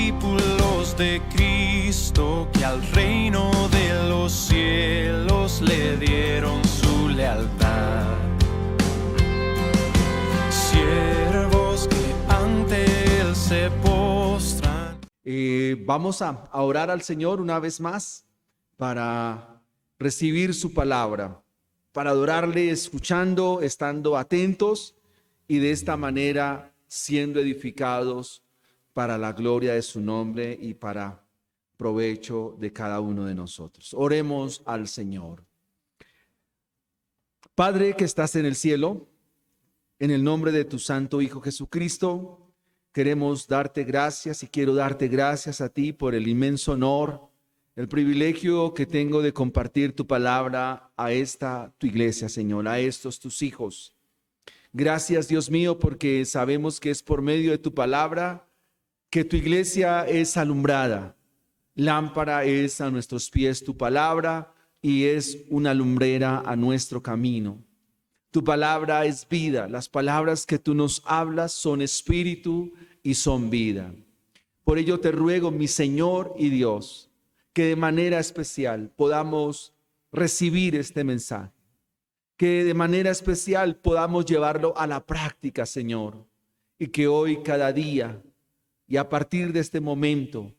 discípulos de Cristo que al reino de los cielos le dieron su lealtad. Siervos que ante Él se postran. Vamos a orar al Señor una vez más para recibir su palabra, para adorarle escuchando, estando atentos y de esta manera siendo edificados para la gloria de su nombre y para provecho de cada uno de nosotros. Oremos al Señor. Padre que estás en el cielo, en el nombre de tu santo Hijo Jesucristo, queremos darte gracias y quiero darte gracias a ti por el inmenso honor, el privilegio que tengo de compartir tu palabra a esta tu iglesia, Señor, a estos tus hijos. Gracias, Dios mío, porque sabemos que es por medio de tu palabra que tu iglesia es alumbrada. Lámpara es a nuestros pies tu palabra y es una lumbrera a nuestro camino. Tu palabra es vida. Las palabras que tú nos hablas son espíritu y son vida. Por ello te ruego, mi Señor y Dios, que de manera especial podamos recibir este mensaje. Que de manera especial podamos llevarlo a la práctica, Señor. Y que hoy, cada día, y a partir de este momento,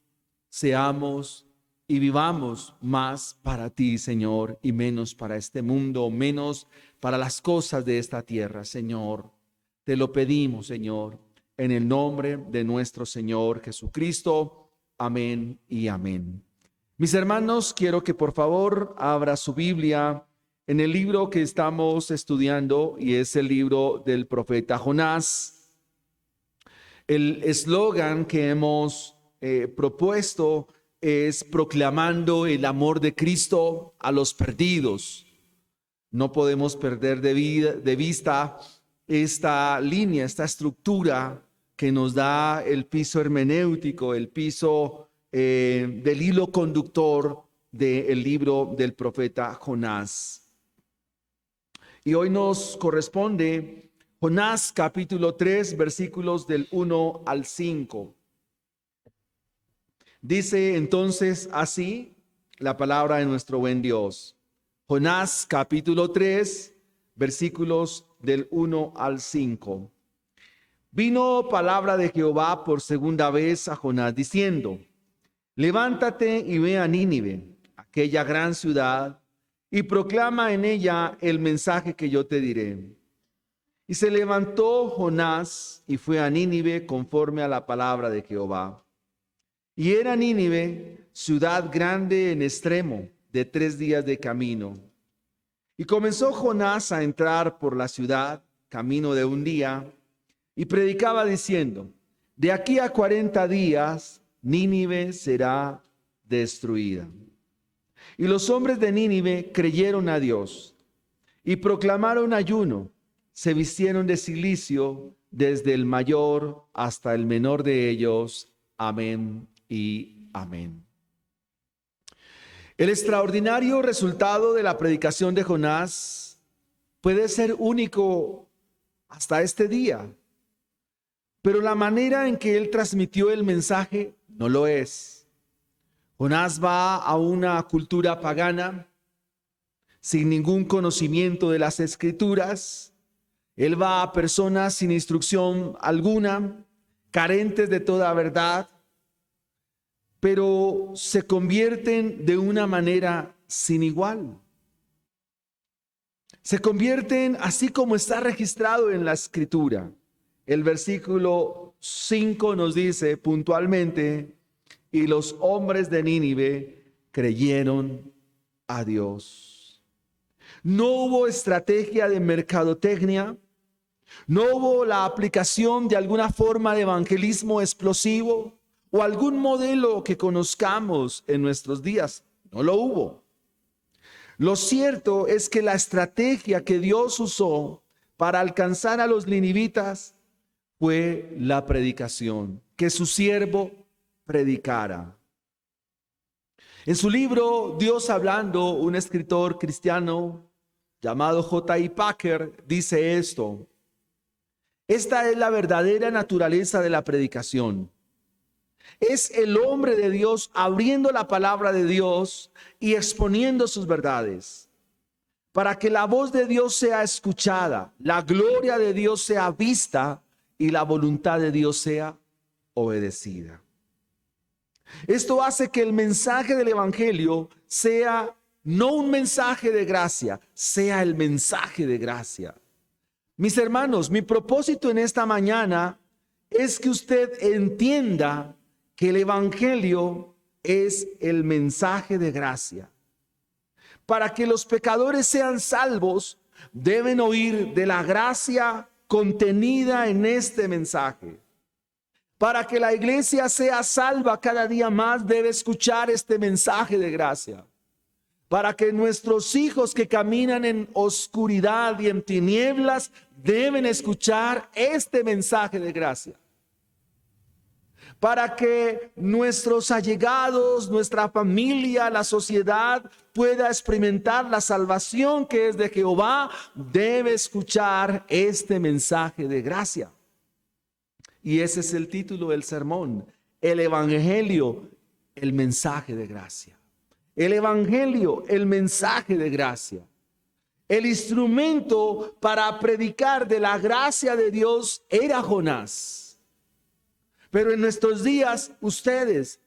seamos y vivamos más para ti, Señor, y menos para este mundo, menos para las cosas de esta tierra, Señor. Te lo pedimos, Señor, en el nombre de nuestro Señor Jesucristo. Amén y amén. Mis hermanos, quiero que por favor abra su Biblia en el libro que estamos estudiando y es el libro del profeta Jonás. El eslogan que hemos propuesto es proclamando el amor de Cristo a los perdidos. No podemos perder de vista esta línea, esta estructura que nos da el piso hermenéutico, el piso del hilo conductor del libro del profeta Jonás. Y hoy nos corresponde Jonás capítulo 3, versículos del 1 al 5. Dice entonces así la palabra de nuestro buen Dios. Jonás capítulo 3, versículos del 1 al 5. Vino palabra de Jehová por segunda vez a Jonás diciendo: levántate y ve a Nínive, aquella gran ciudad, y proclama en ella el mensaje que yo te diré. Y se levantó Jonás y fue a Nínive conforme a la palabra de Jehová. Y era Nínive ciudad grande en extremo, de 3 días de camino. Y comenzó Jonás a entrar por la ciudad, camino de 1 día, y predicaba diciendo: de aquí a 40 días Nínive será destruida. Y los hombres de Nínive creyeron a Dios y proclamaron ayuno. Se vistieron de cilicio desde el mayor hasta el menor de ellos. Amén y amén. El extraordinario resultado de la predicación de Jonás puede ser único hasta este día, pero la manera en que él transmitió el mensaje no lo es. Jonás va a una cultura pagana sin ningún conocimiento de las Escrituras. Él va a personas sin instrucción alguna, carentes de toda verdad, pero se convierten de una manera sin igual. Se convierten así como está registrado en la Escritura. El versículo 5 nos dice puntualmente: y los hombres de Nínive creyeron a Dios. No hubo estrategia de mercadotecnia, no hubo la aplicación de alguna forma de evangelismo explosivo o algún modelo que conozcamos en nuestros días. No lo hubo. Lo cierto es que la estrategia que Dios usó para alcanzar a los ninivitas fue la predicación, que su siervo predicara. En su libro Dios hablando, un escritor cristiano llamado J.I. Packer dice esto: esta es la verdadera naturaleza de la predicación. Es el hombre de Dios abriendo la palabra de Dios y exponiendo sus verdades, para que la voz de Dios sea escuchada, la gloria de Dios sea vista y la voluntad de Dios sea obedecida. Esto hace que el mensaje del evangelio sea no un mensaje de gracia, sea el mensaje de gracia. Mis hermanos, mi propósito en esta mañana es que usted entienda que el evangelio es el mensaje de gracia. Para que los pecadores sean salvos, deben oír de la gracia contenida en este mensaje. Para que la iglesia sea salva cada día más, debe escuchar este mensaje de gracia. Para que nuestros hijos que caminan en oscuridad y en tinieblas deben escuchar este mensaje de gracia. Para que nuestros allegados, nuestra familia, la sociedad pueda experimentar la salvación que es de Jehová, debe escuchar este mensaje de gracia. Y ese es el título del sermón: el evangelio, el mensaje de gracia. El evangelio, el mensaje de gracia. El instrumento para predicar de la gracia de Dios era Jonás. Pero en nuestros días, ustedes,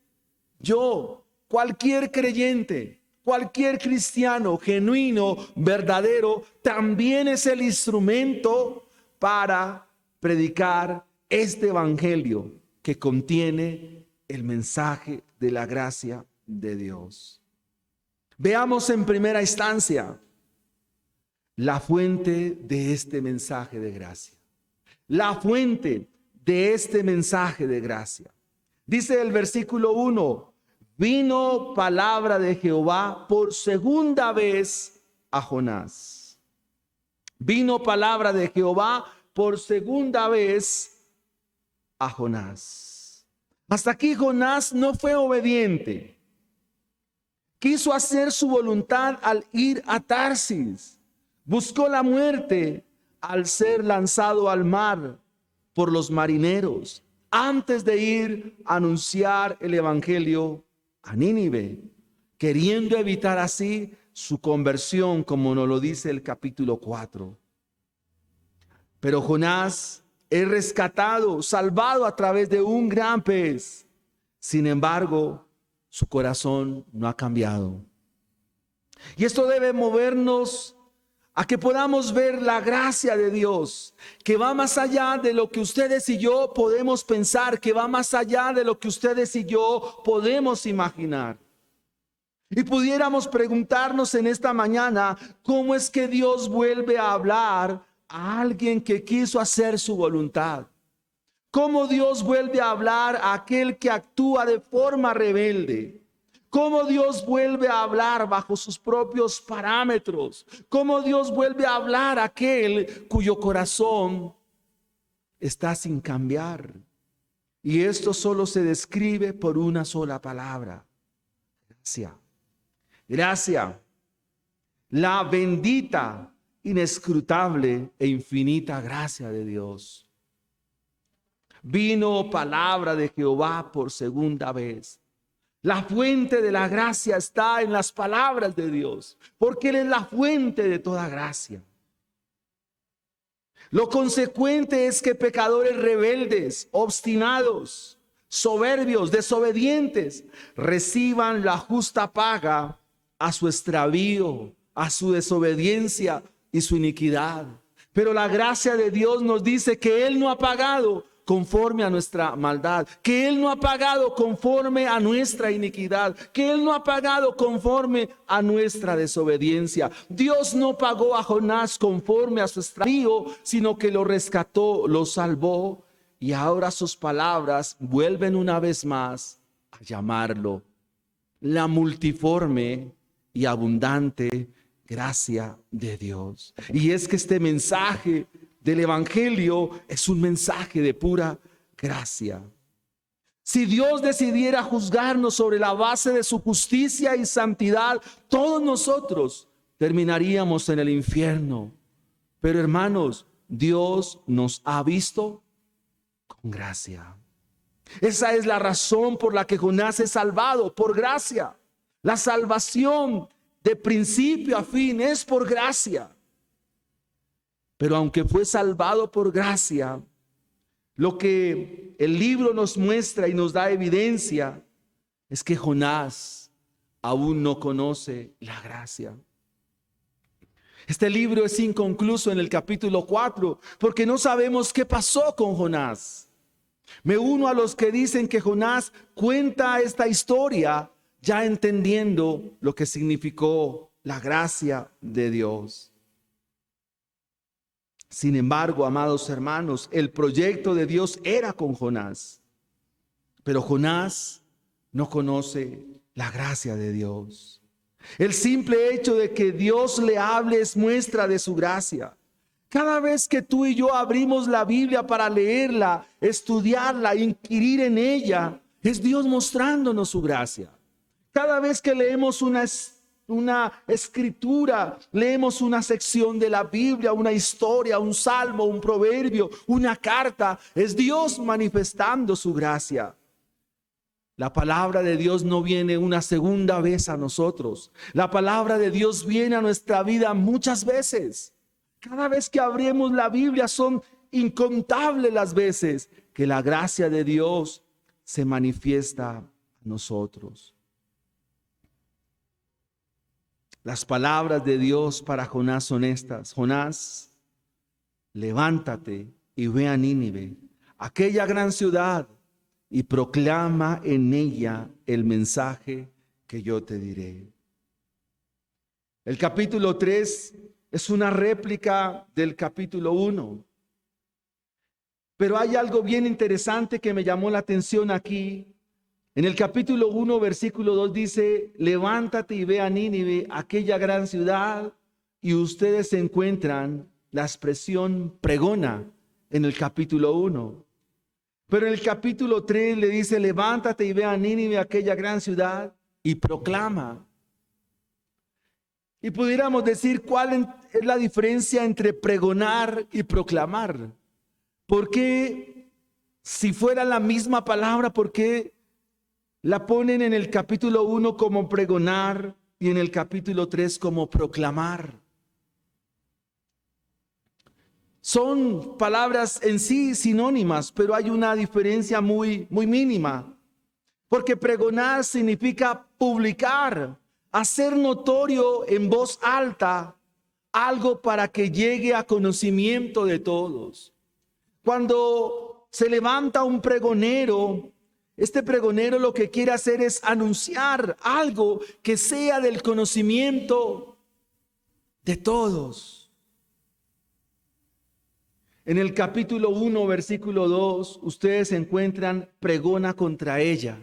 yo, cualquier creyente, cualquier cristiano genuino, verdadero, también es el instrumento para predicar este evangelio que contiene el mensaje de la gracia de Dios. Veamos en primera instancia la fuente de este mensaje de gracia. La fuente de este mensaje de gracia. Dice el versículo 1: vino palabra de Jehová por segunda vez a Jonás. Vino palabra de Jehová por segunda vez a Jonás. Hasta aquí Jonás no fue obediente. Quiso hacer su voluntad al ir a Tarsis. Buscó la muerte al ser lanzado al mar por los marineros, antes de ir a anunciar el evangelio a Nínive, queriendo evitar así su conversión, como nos lo dice el capítulo 4. Pero Jonás es rescatado, salvado a través de un gran pez. Sin embargo, su corazón no ha cambiado. Y esto debe movernos a que podamos ver la gracia de Dios, que va más allá de lo que ustedes y yo podemos pensar, que va más allá de lo que ustedes y yo podemos imaginar. Y pudiéramos preguntarnos en esta mañana, ¿cómo es que Dios vuelve a hablar a alguien que quiso hacer su voluntad? ¿Cómo Dios vuelve a hablar a aquel que actúa de forma rebelde? ¿Cómo Dios vuelve a hablar bajo sus propios parámetros? ¿Cómo Dios vuelve a hablar a aquel cuyo corazón está sin cambiar? Y esto solo se describe por una sola palabra: gracia. Gracia. La bendita, inescrutable e infinita gracia de Dios. Vino palabra de Jehová por segunda vez. La fuente de la gracia está en las palabras de Dios, porque Él es la fuente de toda gracia. Lo consecuente es que pecadores rebeldes, obstinados, soberbios, desobedientes, reciban la justa paga a su extravío, a su desobediencia y su iniquidad. Pero la gracia de Dios nos dice que Él no ha pagado conforme a nuestra maldad, que Él no ha pagado conforme a nuestra iniquidad, que Él no ha pagado conforme a nuestra desobediencia. Dios no pagó a Jonás conforme a su extravío, sino que lo rescató, lo salvó, y ahora sus palabras vuelven una vez más a llamarlo la multiforme y abundante gracia de Dios. Y es que este mensaje del evangelio es un mensaje de pura gracia. Si Dios decidiera juzgarnos sobre la base de su justicia y santidad, todos nosotros terminaríamos en el infierno. Pero hermanos, Dios nos ha visto con gracia. Esa es la razón por la que Jonás es salvado, por gracia. La salvación de principio a fin es por gracia. Pero aunque fue salvado por gracia, lo que el libro nos muestra y nos da evidencia es que Jonás aún no conoce la gracia. Este libro es inconcluso en el capítulo 4 porque no sabemos qué pasó con Jonás. Me uno a los que dicen que Jonás cuenta esta historia ya entendiendo lo que significó la gracia de Dios. Sin embargo, amados hermanos, el proyecto de Dios era con Jonás, pero Jonás no conoce la gracia de Dios. El simple hecho de que Dios le hable es muestra de su gracia. Cada vez que tú y yo abrimos la Biblia para leerla, estudiarla, inquirir en ella, es Dios mostrándonos su gracia. Cada vez que leemos una escritura, leemos una sección de la Biblia, una historia, un salmo, un proverbio, una carta, es Dios manifestando su gracia. La palabra de Dios no viene una segunda vez a nosotros. La palabra de Dios viene a nuestra vida muchas veces. Cada vez que abrimos la Biblia son incontables las veces que la gracia de Dios se manifiesta a nosotros. Las palabras de Dios para Jonás son estas: Jonás, levántate y ve a Nínive, aquella gran ciudad, y proclama en ella el mensaje que yo te diré. El capítulo 3 es una réplica del capítulo 1. Pero hay algo bien interesante que me llamó la atención aquí. En el capítulo 1, versículo 2 dice: levántate y ve a Nínive, aquella gran ciudad, y ustedes encuentran la expresión pregona en el capítulo 1. Pero en el capítulo 3 le dice: levántate y ve a Nínive, aquella gran ciudad, y proclama. Y pudiéramos decir, ¿cuál es la diferencia entre pregonar y proclamar? ¿Por qué, si fuera la misma palabra, por qué la ponen en el capítulo 1 como pregonar y en el capítulo 3 como proclamar? Son palabras en sí sinónimas, pero hay una diferencia muy mínima. Porque pregonar significa publicar, hacer notorio en voz alta algo para que llegue a conocimiento de todos. Cuando se levanta un pregonero, este pregonero lo que quiere hacer es anunciar algo que sea del conocimiento de todos. En el capítulo 1, versículo 2, ustedes encuentran pregona contra ella.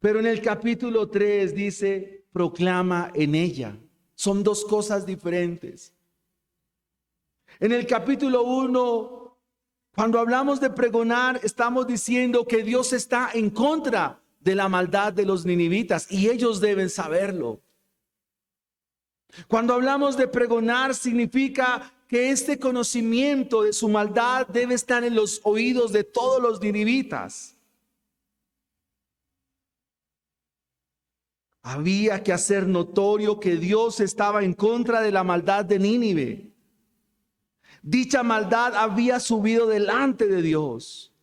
Pero en el capítulo 3 dice proclama en ella. Son dos cosas diferentes. En el capítulo 1, cuando hablamos de pregonar, estamos diciendo que Dios está en contra de la maldad de los ninivitas y ellos deben saberlo. Cuando hablamos de pregonar, significa que este conocimiento de su maldad debe estar en los oídos de todos los ninivitas. Había que hacer notorio que Dios estaba en contra de la maldad de Nínive. Dicha maldad había subido delante de Dios,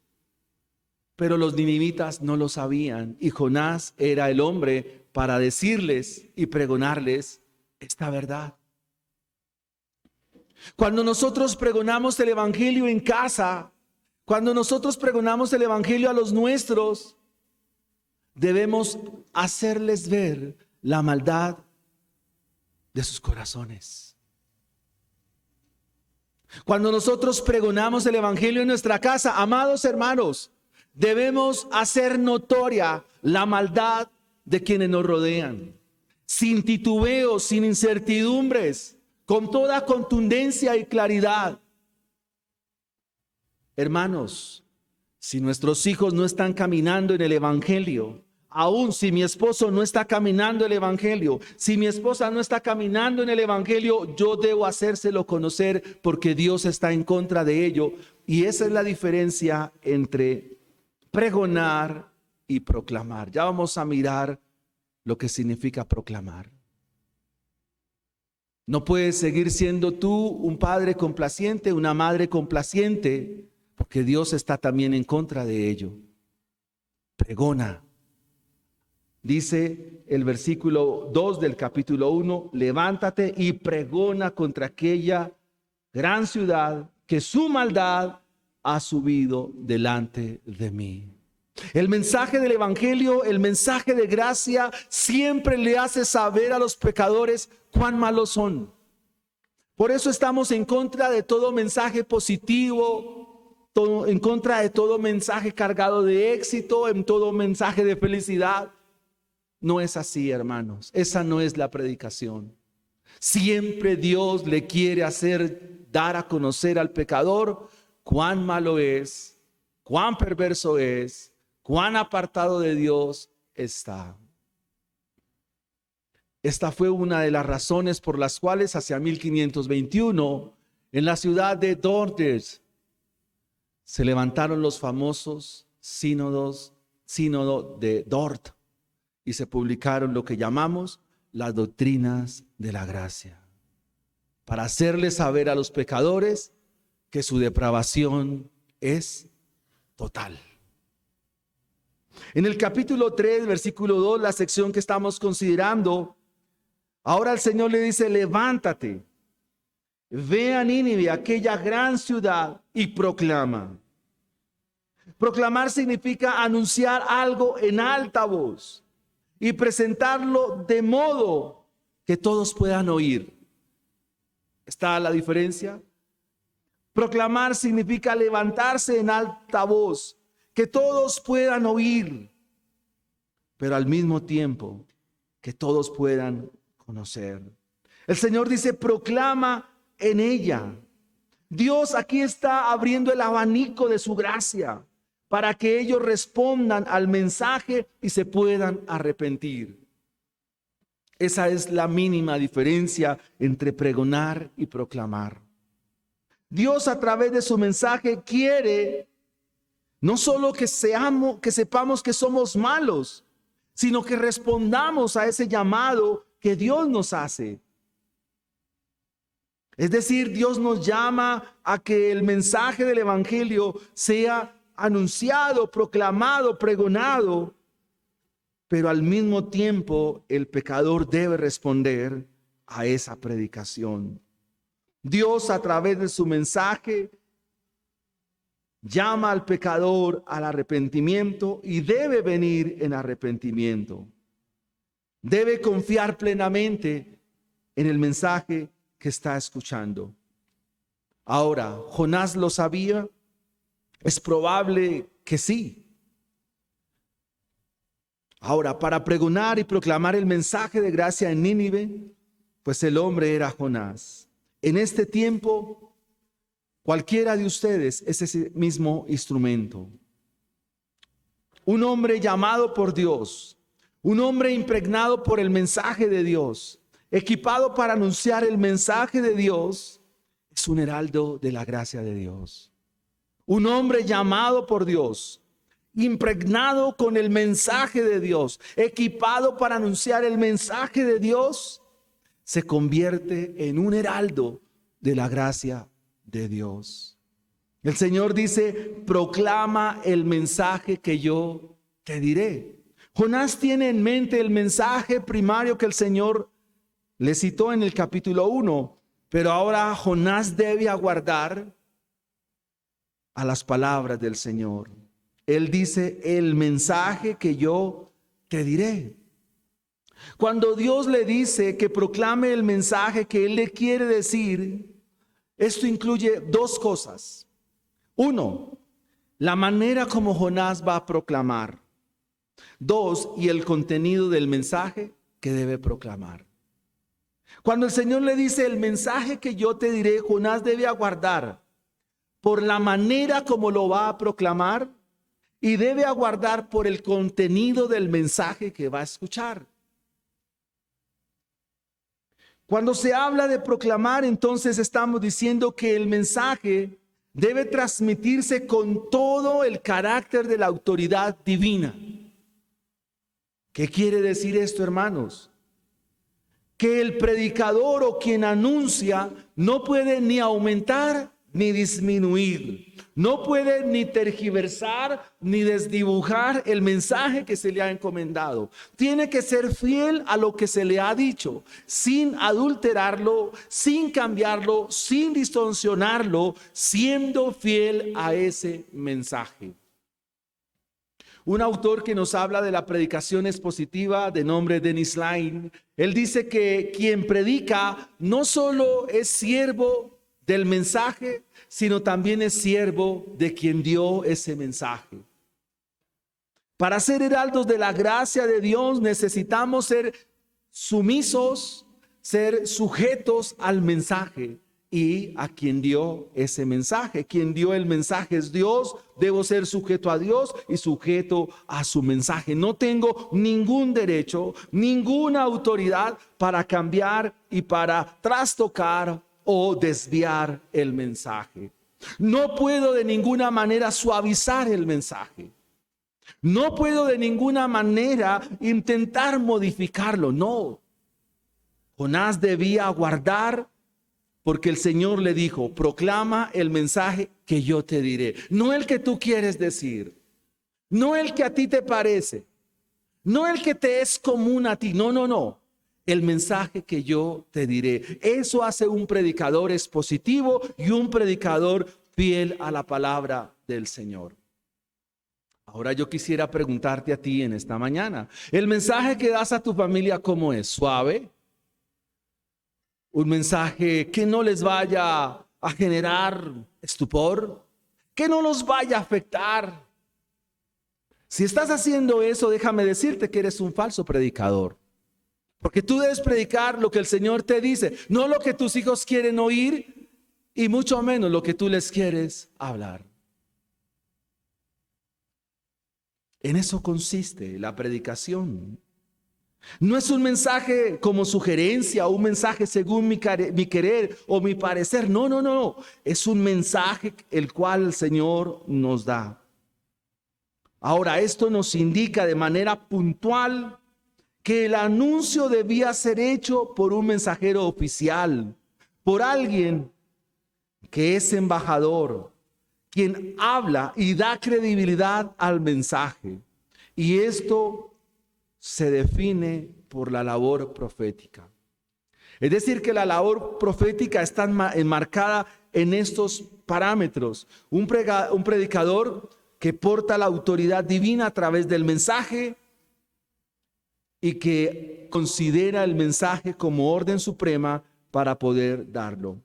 pero los ninivitas no lo sabían, y Jonás era el hombre para decirles y pregonarles esta verdad. Cuando nosotros pregonamos el evangelio en casa, cuando nosotros pregonamos el evangelio a los nuestros, debemos hacerles ver la maldad de sus corazones. Cuando nosotros pregonamos el evangelio en nuestra casa, amados hermanos, debemos hacer notoria la maldad de quienes nos rodean, sin titubeos, sin incertidumbres, con toda contundencia y claridad. Hermanos, si nuestros hijos no están caminando en el evangelio, aún si mi esposo no está caminando en el evangelio, si mi esposa no está caminando en el evangelio, yo debo hacérselo conocer porque Dios está en contra de ello. Y esa es la diferencia entre pregonar y proclamar. Ya vamos a mirar lo que significa proclamar. No puedes seguir siendo tú un padre complaciente, una madre complaciente, porque Dios está también en contra de ello. Pregona. Dice el versículo 2 del capítulo 1, levántate y pregona contra aquella gran ciudad que su maldad ha subido delante de mí. El mensaje del evangelio, el mensaje de gracia, siempre le hace saber a los pecadores cuán malos son. Por eso estamos en contra de todo mensaje positivo, en contra de todo mensaje cargado de éxito, en todo mensaje de felicidad. No es así, hermanos. Esa no es la predicación. Siempre Dios le quiere dar a conocer al pecador cuán malo es, cuán perverso es, cuán apartado de Dios está. Esta fue una de las razones por las cuales hacia 1521 en la ciudad de Dordrecht se levantaron los famosos sínodo de Dort y se publicaron lo que llamamos las doctrinas de la gracia, para hacerles saber a los pecadores que su depravación es total. En el capítulo 3, versículo 2, la sección que estamos considerando, ahora el Señor le dice, levántate, ve a Nínive, aquella gran ciudad, y proclama. Proclamar significa anunciar algo en alta voz y presentarlo de modo que todos puedan oír. ¿Está la diferencia? Proclamar significa levantarse en alta voz, que todos puedan oír, pero al mismo tiempo que todos puedan conocer. El Señor dice, proclama en ella. Dios aquí está abriendo el abanico de su gracia para que ellos respondan al mensaje y se puedan arrepentir. Esa es la mínima diferencia entre pregonar y proclamar. Dios a través de su mensaje quiere no solo que sepamos que somos malos, sino que respondamos a ese llamado que Dios nos hace. Es decir, Dios nos llama a que el mensaje del evangelio sea anunciado, proclamado, pregonado, pero al mismo tiempo el pecador debe responder a esa predicación. Dios a través de su mensaje llama al pecador al arrepentimiento y debe venir en arrepentimiento. Debe confiar plenamente en el mensaje que está escuchando. Ahora, ¿Jonás lo sabía? Es probable que sí. Ahora, para pregonar y proclamar el mensaje de gracia en Nínive, pues el hombre era Jonás. En este tiempo, cualquiera de ustedes es ese mismo instrumento. Un hombre llamado por Dios, un hombre impregnado por el mensaje de Dios, equipado para anunciar el mensaje de Dios, es un heraldo de la gracia de Dios. Un hombre llamado por Dios, impregnado con el mensaje de Dios, equipado para anunciar el mensaje de Dios, se convierte en un heraldo de la gracia de Dios. El Señor dice, proclama el mensaje que yo te diré. Jonás tiene en mente el mensaje primario que el Señor le citó en el capítulo 1, pero ahora Jonás debe aguardar a las palabras del Señor. Él dice, el mensaje que yo te diré. Cuando Dios le dice que proclame el mensaje que Él le quiere decir, esto incluye dos cosas. Uno, la manera como Jonás va a proclamar. Dos, y el contenido del mensaje que debe proclamar. Cuando el Señor le dice el mensaje que yo te diré, Jonás debe aguardar por la manera como lo va a proclamar y debe aguardar por el contenido del mensaje que va a escuchar. Cuando se habla de proclamar, entonces estamos diciendo que el mensaje debe transmitirse con todo el carácter de la autoridad divina. ¿Qué quiere decir esto, hermanos? Que el predicador o quien anuncia no puede ni aumentar ni disminuir. No puede ni tergiversar ni desdibujar el mensaje que se le ha encomendado. Tiene que ser fiel a lo que se le ha dicho, sin adulterarlo, sin cambiarlo, sin distorsionarlo, siendo fiel a ese mensaje. Un autor que nos habla de la predicación expositiva de nombre Dennis Lyon, él dice que quien predica no solo es siervo del mensaje, sino también es siervo de quien dio ese mensaje. Para ser heraldos de la gracia de Dios necesitamos ser sumisos, ser sujetos al mensaje y a quien dio ese mensaje. Quien dio el mensaje es Dios. Debo ser sujeto a Dios y sujeto a su mensaje. No tengo ningún derecho, ninguna autoridad para cambiar y para trastocar o desviar el mensaje. No puedo de ninguna manera suavizar el mensaje. No puedo de ninguna manera intentar modificarlo. No. Jonás debía aguardar, porque el Señor le dijo: proclama el mensaje que yo te diré. No el que tú quieres decir, no el que a ti te parece, no el que te es común a ti. No, no, no. El mensaje que yo te diré. Eso hace un predicador expositivo y un predicador fiel a la palabra del Señor. Ahora yo quisiera preguntarte a ti en esta mañana: ¿el mensaje que das a tu familia cómo es? ¿Suave? ¿Un mensaje que no les vaya a generar estupor? ¿Que no los vaya a afectar? Si estás haciendo eso, déjame decirte que eres un falso predicador. Porque tú debes predicar lo que el Señor te dice, no lo que tus hijos quieren oír y mucho menos lo que tú les quieres hablar. En eso consiste la predicación. No es un mensaje como sugerencia o un mensaje según mi querer o mi parecer. No, no, no. Es un mensaje el cual el Señor nos da. Ahora, esto nos indica de manera puntual que el anuncio debía ser hecho por un mensajero oficial, por alguien que es embajador, quien habla y da credibilidad al mensaje. Y esto se define por la labor profética. Es decir, que la labor profética está enmarcada en estos parámetros. Un predicador que porta la autoridad divina a través del mensaje y que considera el mensaje como orden suprema para poder darlo.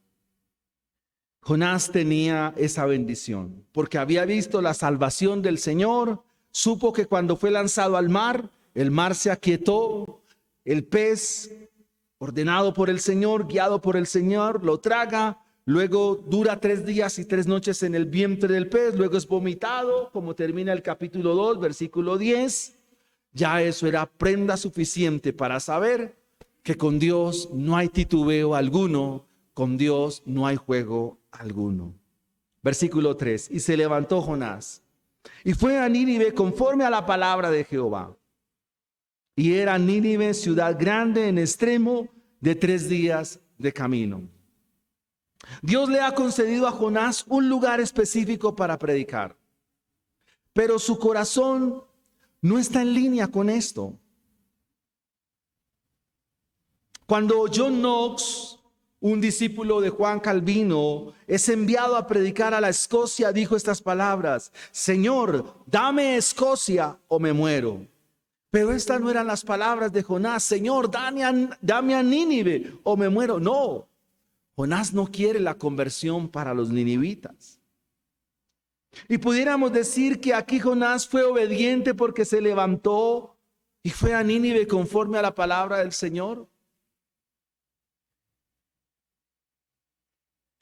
Jonás tenía esa bendición porque había visto la salvación del Señor. Supo que cuando fue lanzado al mar, el mar se aquietó, el pez, ordenado por el Señor, guiado por el Señor, lo traga, luego dura 3 días y 3 noches en el vientre del pez, luego es vomitado, como termina el capítulo 2, versículo 10. Ya eso era prenda suficiente para saber que con Dios no hay titubeo alguno, con Dios no hay juego alguno. Versículo 3, y se levantó Jonás y fue a Nínive conforme a la palabra de Jehová. Y era Nínive ciudad grande en extremo, de 3 días de camino. Dios le ha concedido a Jonás un lugar específico para predicar, pero su corazón no está en línea con esto. Cuando John Knox, un discípulo de Juan Calvino, es enviado a predicar a la Escocia, dijo estas palabras: Señor, dame Escocia o me muero. Pero estas no eran las palabras de Jonás: Señor, dame a Nínive o me muero. No, Jonás no quiere la conversión para los ninivitas. Y pudiéramos decir que aquí Jonás fue obediente porque se levantó y fue a Nínive conforme a la palabra del Señor.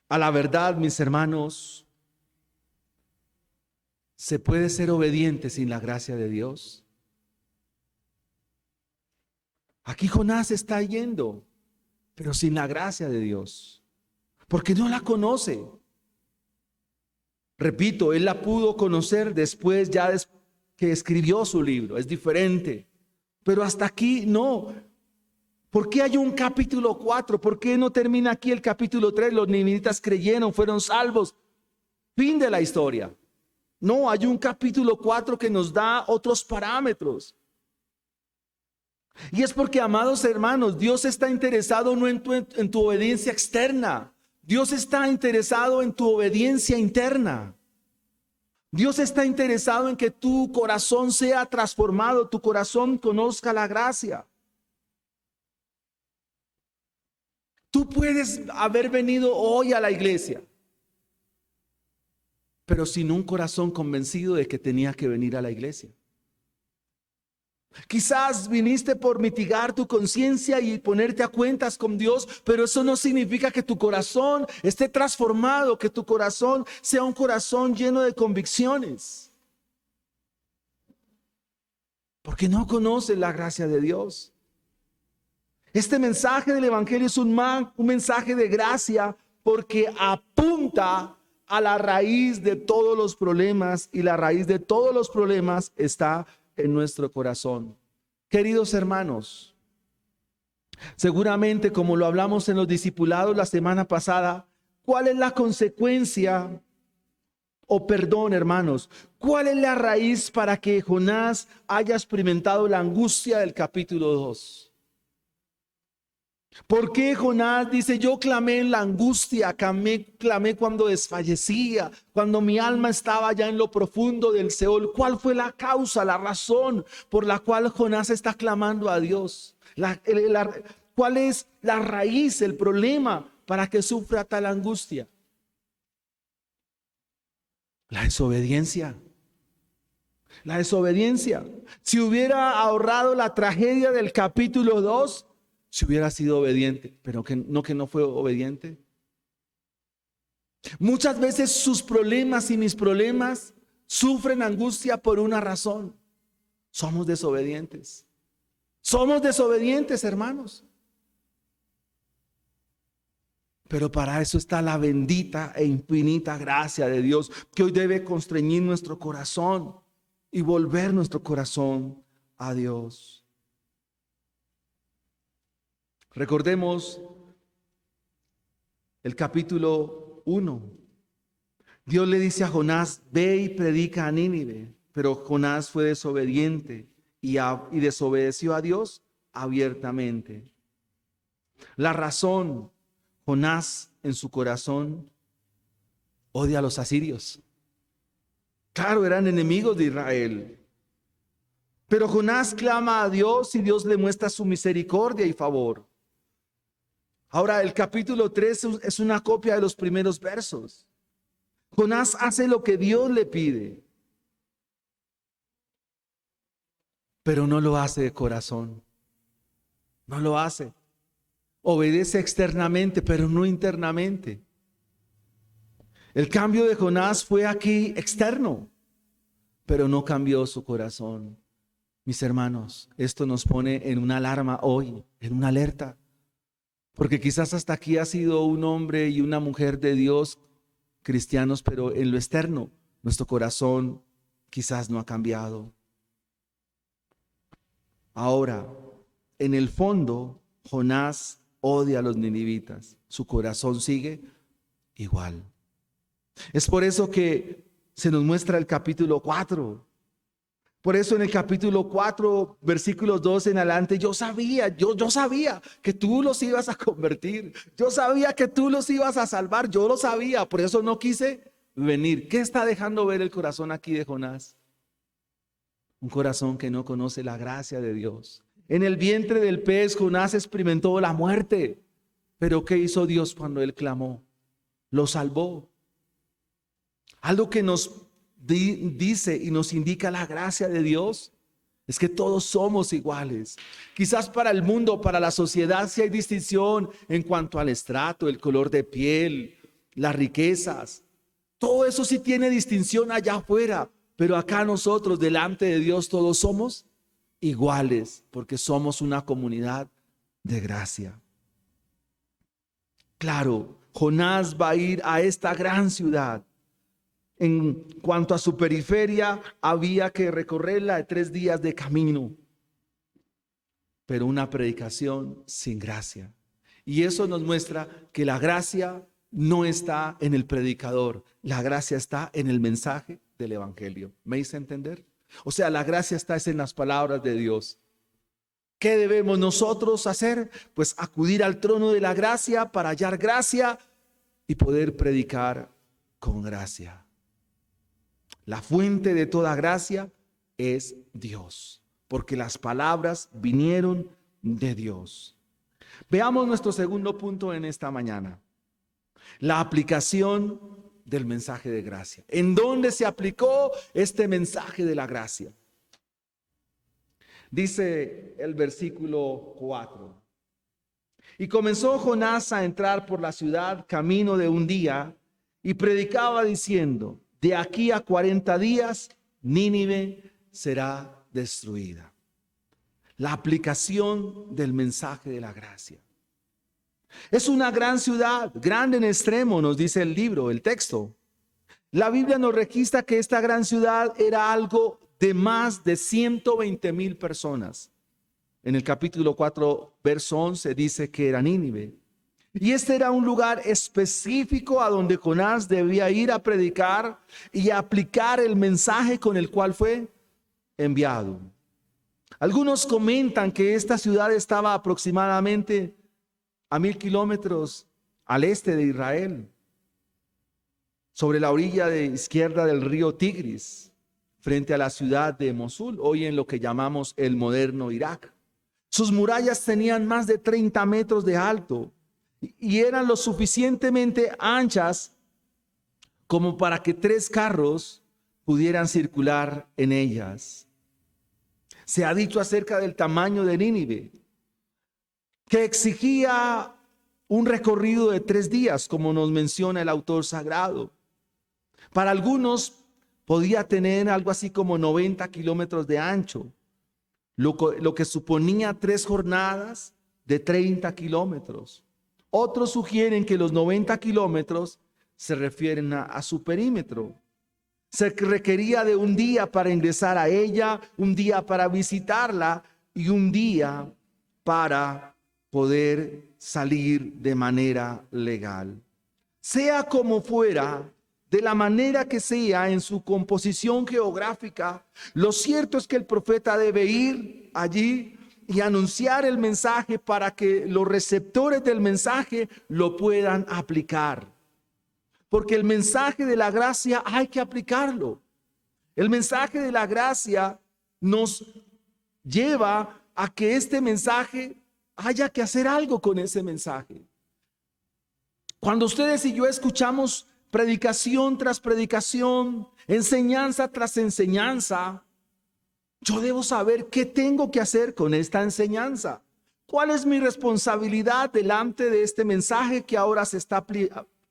A la verdad, mis hermanos, ¿se puede ser obediente sin la gracia de Dios? Aquí Jonás está yendo, pero sin la gracia de Dios, porque no la conoce. Repito, él la pudo conocer después, que escribió su libro. Es diferente. Pero hasta aquí no. ¿Por qué hay un capítulo 4? ¿Por qué no termina aquí el capítulo 3? Los ninivitas creyeron, fueron salvos. Fin de la historia. No, hay un capítulo 4 que nos da otros parámetros. Y es porque, amados hermanos, Dios está interesado no en tu obediencia externa. Dios está interesado en tu obediencia interna. Dios está interesado en que tu corazón sea transformado, tu corazón conozca la gracia. Tú puedes haber venido hoy a la iglesia, pero sin un corazón convencido de que tenía que venir a la iglesia. Quizás viniste por mitigar tu conciencia y ponerte a cuentas con Dios, pero eso no significa que tu corazón esté transformado, que tu corazón sea un corazón lleno de convicciones. Porque no conoces la gracia de Dios. Este mensaje del Evangelio es un mensaje de gracia porque apunta a la raíz de todos los problemas, y la raíz de todos los problemas está en nuestro corazón. Queridos hermanos, seguramente, como lo hablamos en los discipulados la semana pasada, ¿cuál es la consecuencia? O perdón, hermanos, ¿cuál es la raíz para que Jonás haya experimentado la angustia del capítulo 2? ¿Por qué Jonás dice: yo clamé en la angustia, clamé cuando desfallecía, cuando mi alma estaba ya en lo profundo del Seol? ¿Cuál fue la causa, la razón por la cual Jonás está clamando a Dios? ¿Cuál es la raíz, el problema para que sufra tal angustia? La desobediencia. La desobediencia. Si hubiera ahorrado la tragedia del capítulo 2, si hubiera sido obediente, pero que no fue obediente. Muchas veces sus problemas y mis problemas sufren angustia por una razón: somos desobedientes. Somos desobedientes, hermanos. Pero para eso está la bendita e infinita gracia de Dios, que hoy debe constreñir nuestro corazón y volver nuestro corazón a Dios. Recordemos el capítulo 1. Dios le dice a Jonás: ve y predica a Nínive. Pero Jonás fue desobediente y desobedeció a Dios abiertamente. La razón: Jonás en su corazón odia a los asirios. Claro, eran enemigos de Israel. Pero Jonás clama a Dios y Dios le muestra su misericordia y favor. Ahora, el capítulo 3 es una copia de los primeros versos. Jonás hace lo que Dios le pide, pero no lo hace de corazón. No lo hace. Obedece externamente, pero no internamente. El cambio de Jonás fue aquí externo, pero no cambió su corazón. Mis hermanos, esto nos pone en una alarma hoy, en una alerta. Porque quizás hasta aquí ha sido un hombre y una mujer de Dios, cristianos, pero en lo externo, nuestro corazón quizás no ha cambiado. Ahora, en el fondo, Jonás odia a los ninivitas. Su corazón sigue igual. Es por eso que se nos muestra el capítulo 4. Por eso en el capítulo 4, versículos 2 en adelante, yo sabía que tú los ibas a convertir. Yo sabía que tú los ibas a salvar. Yo lo sabía, por eso no quise venir. ¿Qué está dejando ver el corazón aquí de Jonás? Un corazón que no conoce la gracia de Dios. En el vientre del pez, Jonás experimentó la muerte. Pero ¿qué hizo Dios cuando él clamó? Lo salvó. Algo que nos dice y nos indica la gracia de Dios es que todos somos iguales. Quizás para el mundo, para la sociedad, sí hay distinción en cuanto al estrato, el color de piel, las riquezas. Todo eso sí tiene distinción allá afuera, pero acá nosotros delante de Dios todos somos iguales, porque somos una comunidad de gracia. Claro, Jonás va a ir a esta gran ciudad. En cuanto a su periferia, había que recorrerla de 3 días de camino. Pero una predicación sin gracia. Y eso nos muestra que la gracia no está en el predicador. La gracia está en el mensaje del evangelio. ¿Me hice entender? O sea, la gracia está en las palabras de Dios. ¿Qué debemos nosotros hacer? Pues acudir al trono de la gracia para hallar gracia y poder predicar con gracia. La fuente de toda gracia es Dios, porque las palabras vinieron de Dios. Veamos nuestro segundo punto en esta mañana. La aplicación del mensaje de gracia. ¿En dónde se aplicó este mensaje de la gracia? Dice el versículo 4. Y comenzó Jonás a entrar por la ciudad camino de un día y predicaba diciendo: de aquí a 40 días Nínive será destruida. La aplicación del mensaje de la gracia. Es una gran ciudad, grande en extremo, nos dice el libro, el texto. La Biblia nos registra que esta gran ciudad era algo de más de 120,000 personas. En el capítulo 4, verso 11, dice que era Nínive. Y este era un lugar específico a donde Jonás debía ir a predicar y a aplicar el mensaje con el cual fue enviado. Algunos comentan que esta ciudad estaba aproximadamente a 1,000 kilómetros al este de Israel, sobre la orilla izquierda del río Tigris, frente a la ciudad de Mosul, hoy en lo que llamamos el moderno Irak. Sus murallas tenían más de 30 metros de alto y eran lo suficientemente anchas como para que 3 carros pudieran circular en ellas. Se ha dicho acerca del tamaño de Nínive, que exigía un recorrido de 3 días, como nos menciona el autor sagrado. Para algunos podía tener algo así como 90 kilómetros de ancho, lo que suponía 3 jornadas de 30 kilómetros. Otros sugieren que los 90 kilómetros se refieren a su perímetro. Se requería de un día para ingresar a ella, un día para visitarla y un día para poder salir de manera legal. Sea como fuera, de la manera que sea en su composición geográfica, lo cierto es que el profeta debe ir allí y anunciar el mensaje para que los receptores del mensaje lo puedan aplicar. Porque el mensaje de la gracia hay que aplicarlo. El mensaje de la gracia nos lleva a que este mensaje haya que hacer algo con ese mensaje. Cuando ustedes y yo escuchamos predicación tras predicación, enseñanza tras enseñanza, yo debo saber qué tengo que hacer con esta enseñanza. ¿Cuál es mi responsabilidad delante de este mensaje que ahora se está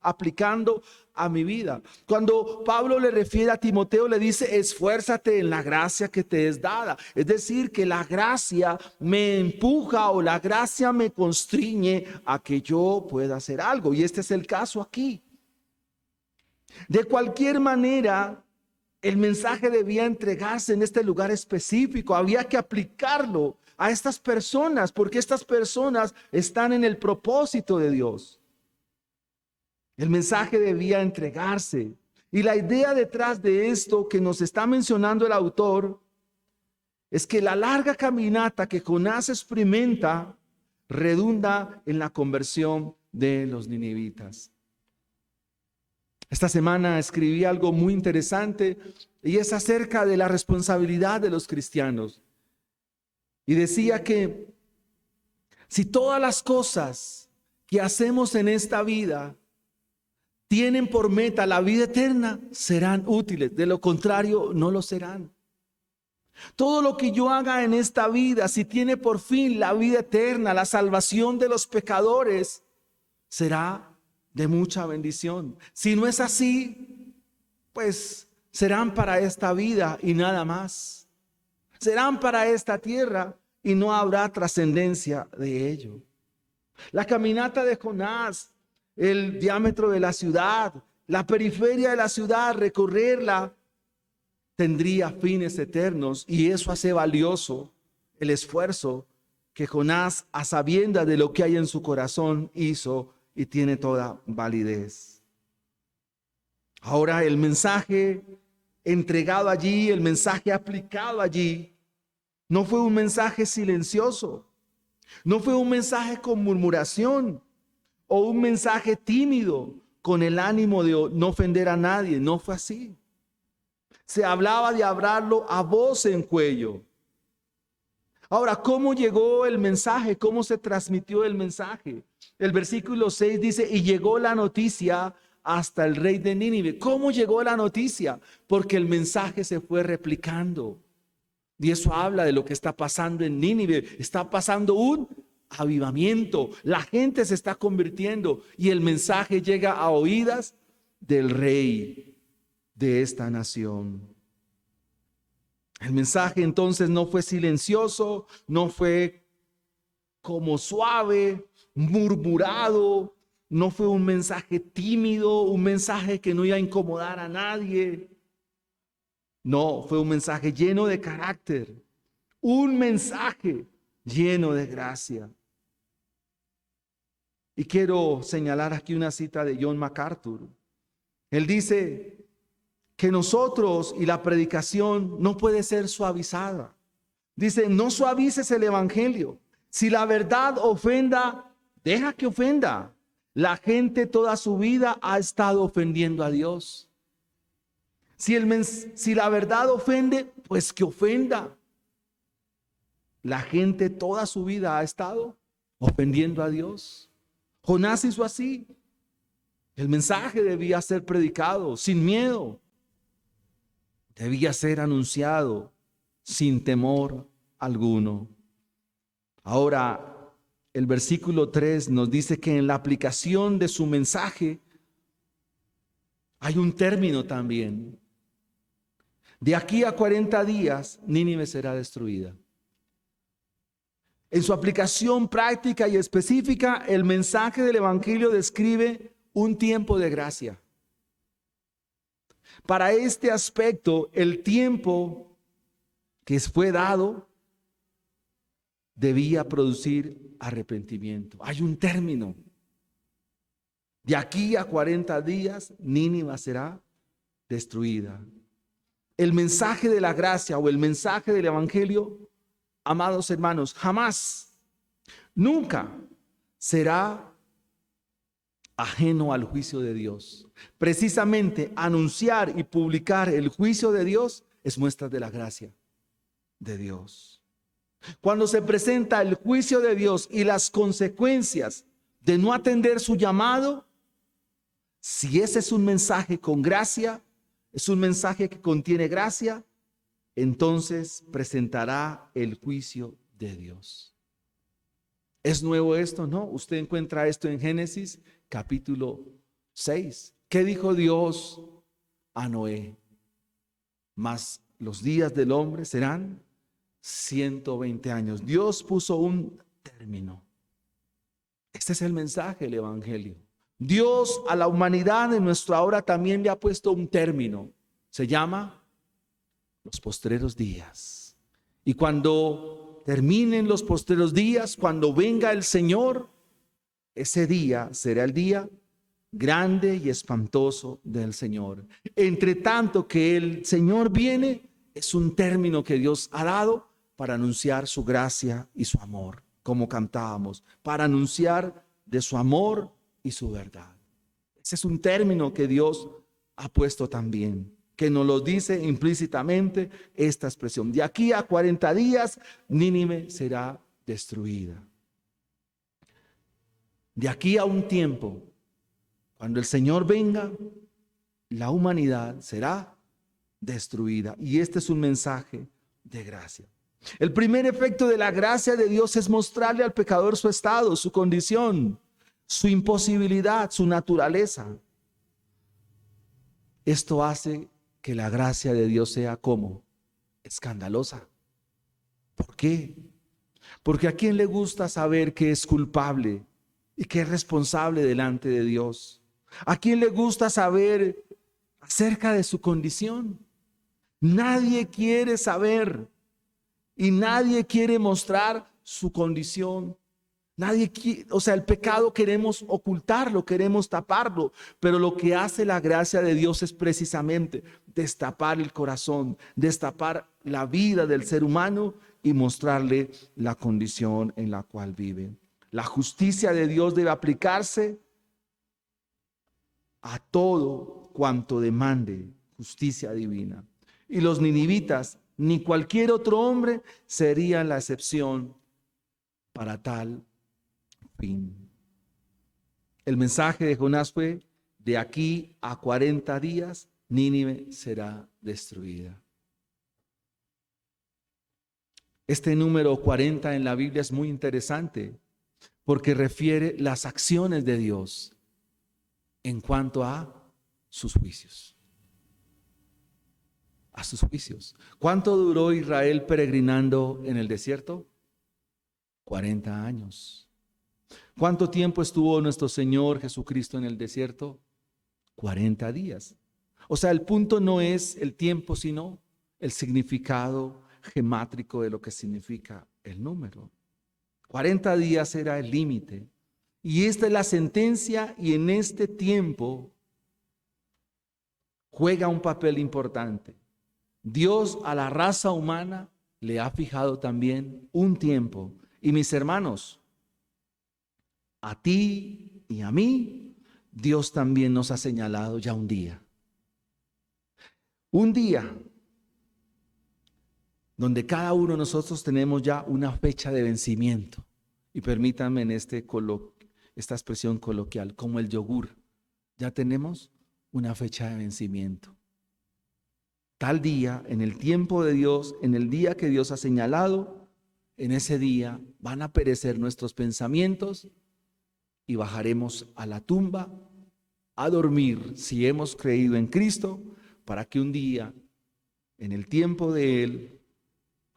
aplicando a mi vida? Cuando Pablo le refiere a Timoteo, le dice: esfuérzate en la gracia que te es dada. Es decir, que la gracia me empuja o la gracia me constriñe a que yo pueda hacer algo. Y este es el caso aquí. De cualquier manera, el mensaje debía entregarse en este lugar específico. Había que aplicarlo a estas personas, porque estas personas están en el propósito de Dios. El mensaje debía entregarse. Y la idea detrás de esto que nos está mencionando el autor es que la larga caminata que Jonás experimenta redunda en la conversión de los ninivitas. Esta semana escribí algo muy interesante y es acerca de la responsabilidad de los cristianos. Y decía que si todas las cosas que hacemos en esta vida tienen por meta la vida eterna, serán útiles. De lo contrario, no lo serán. Todo lo que yo haga en esta vida, si tiene por fin la vida eterna, la salvación de los pecadores, será de mucha bendición. Si no es así, pues serán para esta vida y nada más. Serán para esta tierra y no habrá trascendencia de ello. La caminata de Jonás, el diámetro de la ciudad la periferia de la ciudad, recorrerla, tendría fines eternos, y eso hace valioso el esfuerzo que Jonás, a sabiendas de lo que hay en su corazón, hizo, y tiene toda validez. Ahora, el mensaje entregado allí, el mensaje aplicado allí, no fue un mensaje silencioso, no fue un mensaje con murmuración o un mensaje tímido con el ánimo de no ofender a nadie. No fue así. Se hablaba de hablarlo a voz en cuello. Ahora, ¿cómo llegó el mensaje? ¿Cómo se transmitió el mensaje? El versículo 6 dice, y llegó la noticia hasta el rey de Nínive. ¿Cómo llegó la noticia? Porque el mensaje se fue replicando. Y eso habla de lo que está pasando en Nínive. Está pasando un avivamiento. La gente se está convirtiendo y el mensaje llega a oídas del rey de esta nación. El mensaje entonces no fue silencioso, no fue como suave, murmurado, no fue un mensaje tímido, un mensaje que no iba a incomodar a nadie. No, fue un mensaje lleno de carácter, un mensaje lleno de gracia. Y quiero señalar aquí una cita de John MacArthur. Él dice que nosotros y la predicación no puede ser suavizada. Dice, no suavices el evangelio. Si la verdad ofenda, deja que ofenda. La gente toda su vida ha estado ofendiendo a Dios. Si la verdad ofende, pues que ofenda. La gente toda su vida ha estado ofendiendo a Dios. Jonás hizo así. El mensaje debía ser predicado sin miedo. Debía ser anunciado sin temor alguno. Ahora, el versículo 3 nos dice que en la aplicación de su mensaje hay un término también. De aquí a 40 días, Nínive será destruida. En su aplicación práctica y específica, el mensaje del evangelio describe un tiempo de gracia. Para este aspecto, el tiempo que fue dado debía producir arrepentimiento. Hay un término. De aquí a 40 días, Nínive será destruida. El mensaje de la gracia o el mensaje del evangelio, amados hermanos, jamás, nunca será ajeno al juicio de Dios. Precisamente anunciar y publicar el juicio de Dios es muestra de la gracia de Dios. Cuando se presenta el juicio de Dios y las consecuencias de no atender su llamado, si ese es un mensaje con gracia, es un mensaje que contiene gracia, entonces presentará el juicio de Dios. ¿Es nuevo esto? No, usted encuentra esto en Génesis capítulo 6. ¿Qué dijo Dios a Noé? Mas los días del hombre serán 120 años. Dios puso un término. Este es el mensaje del evangelio. Dios a la humanidad en nuestra hora también le ha puesto un término. Se llama los postreros días. Y cuando terminen los postreros días, cuando venga el Señor, ese día será el día grande y espantoso del Señor. Entre tanto que el Señor viene, es un término que Dios ha dado para anunciar su gracia y su amor, como cantábamos, para anunciar de su amor y su verdad. Ese es un término que Dios ha puesto también, que nos lo dice implícitamente esta expresión. De aquí a 40 días, Nínive será destruida. De aquí a un tiempo, cuando el Señor venga, la humanidad será destruida. Y este es un mensaje de gracia. El primer efecto de la gracia de Dios es mostrarle al pecador su estado, su condición, su imposibilidad, su naturaleza. Esto hace que la gracia de Dios sea como escandalosa. ¿Por qué? Porque a quién le gusta saber que es culpable y que es responsable delante de Dios. ¿A quién le gusta saber acerca de su condición? Nadie quiere saber y nadie quiere mostrar su condición. Nadie quiere, o sea, el pecado queremos ocultarlo, queremos taparlo, pero lo que hace la gracia de Dios es precisamente destapar el corazón, destapar la vida del ser humano y mostrarle la condición en la cual vive. La justicia de Dios debe aplicarse a todo cuanto demande justicia divina. Y los ninivitas, ni cualquier otro hombre, serían la excepción para tal fin. El mensaje de Jonás fue: de aquí a 40 días, Nínive será destruida. Este número 40 en la Biblia es muy interesante porque refiere las acciones de Dios en cuanto a sus juicios. A sus juicios. ¿Cuánto duró Israel peregrinando en el desierto? 40 años. ¿Cuánto tiempo estuvo nuestro Señor Jesucristo en el desierto? 40 días. O sea, el punto no es el tiempo, sino el significado gemátrico de lo que significa el número. 40 días era el límite. Y esta es la sentencia, y en este tiempo juega un papel importante. Dios a la raza humana le ha fijado también un tiempo. Y mis hermanos, a ti y a mí, Dios también nos ha señalado ya un día. Un día donde cada uno de nosotros tenemos ya una fecha de vencimiento. Y permítanme en esta expresión coloquial, como el yogur, ya tenemos una fecha de vencimiento. Tal día, en el tiempo de Dios, en el día que Dios ha señalado, en ese día van a perecer nuestros pensamientos y bajaremos a la tumba a dormir, si hemos creído en Cristo, para que un día, en el tiempo de Él,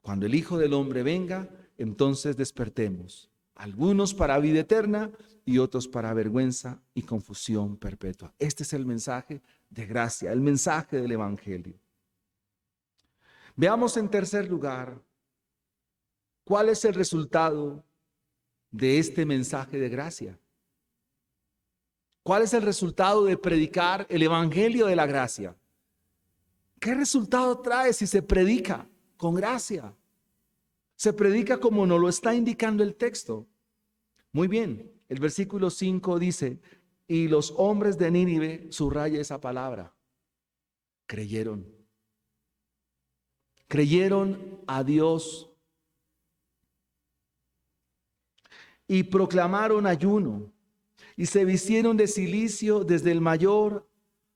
cuando el Hijo del Hombre venga, entonces despertemos. Algunos para vida eterna y otros para vergüenza y confusión perpetua. Este es el mensaje de gracia, el mensaje del Evangelio. Veamos en tercer lugar, ¿cuál es el resultado de este mensaje de gracia? ¿Cuál es el resultado de predicar el Evangelio de la gracia? ¿Qué resultado trae si se predica con gracia? Se predica como nos lo está indicando el texto. Muy bien, el versículo 5 dice: y los hombres de Nínive, subraya esa palabra, creyeron. Creyeron a Dios y proclamaron ayuno y se vistieron de cilicio desde el mayor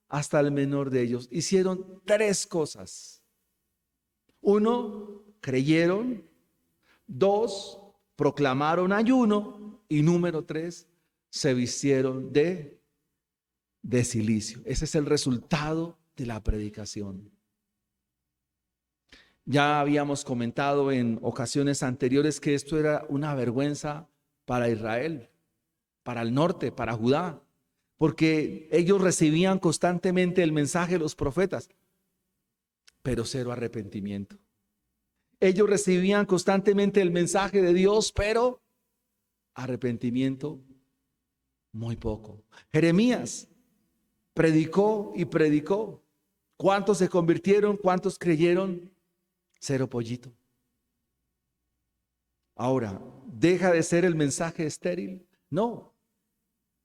hasta el menor de ellos. Hicieron 3 cosas. 1, creyeron. 2, proclamaron ayuno. Y número 3, se vistieron de cilicio. Ese es el resultado de la predicación. Ya habíamos comentado en ocasiones anteriores que esto era una vergüenza para Israel, para el norte, para Judá, porque ellos recibían constantemente el mensaje de los profetas, pero cero arrepentimiento. Ellos recibían constantemente el mensaje de Dios, pero arrepentimiento muy poco. Jeremías predicó y predicó. ¿Cuántos se convirtieron? ¿Cuántos creyeron? 0 pollito. Ahora, ¿deja de ser el mensaje estéril? No.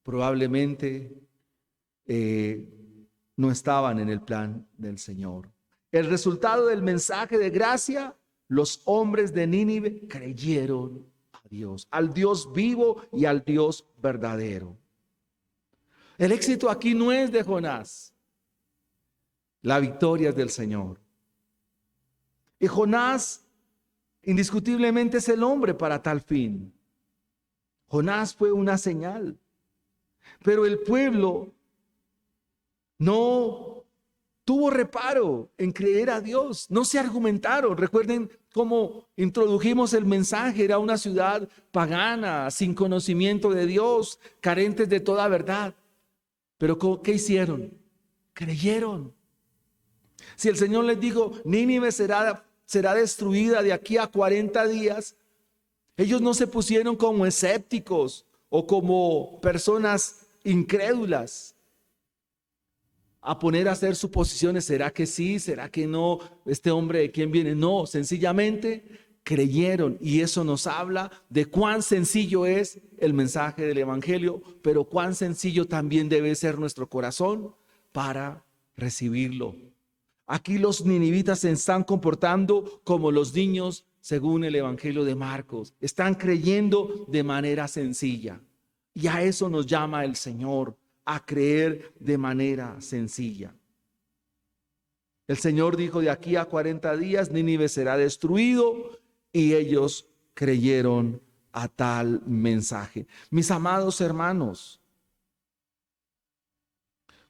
Probablemente no estaban en el plan del Señor. El resultado del mensaje de gracia: los hombres de Nínive creyeron a Dios, al Dios vivo y al Dios verdadero. El éxito aquí no es de Jonás. La victoria es del Señor. Y Jonás indiscutiblemente es el hombre para tal fin. Jonás fue una señal. Pero el pueblo no tuvo reparo en creer a Dios. No se argumentaron. Recuerden cómo introdujimos el mensaje. Era una ciudad pagana, sin conocimiento de Dios, carentes de toda verdad. Pero ¿qué hicieron? Creyeron. Si el Señor les dijo, Nínive será destruida de aquí a 40 días, ellos no se pusieron como escépticos o como personas incrédulas a poner a hacer suposiciones. ¿Será que sí? ¿Será que no? ¿Este hombre de quién viene? No, sencillamente creyeron, y eso nos habla de cuán sencillo es el mensaje del Evangelio, pero cuán sencillo también debe ser nuestro corazón para recibirlo. Aquí los ninivitas se están comportando como los niños según el Evangelio de Marcos. Están creyendo de manera sencilla. Y a eso nos llama el Señor, a creer de manera sencilla. El Señor dijo, de aquí a 40 días Nínive será destruido, y ellos creyeron a tal mensaje. Mis amados hermanos,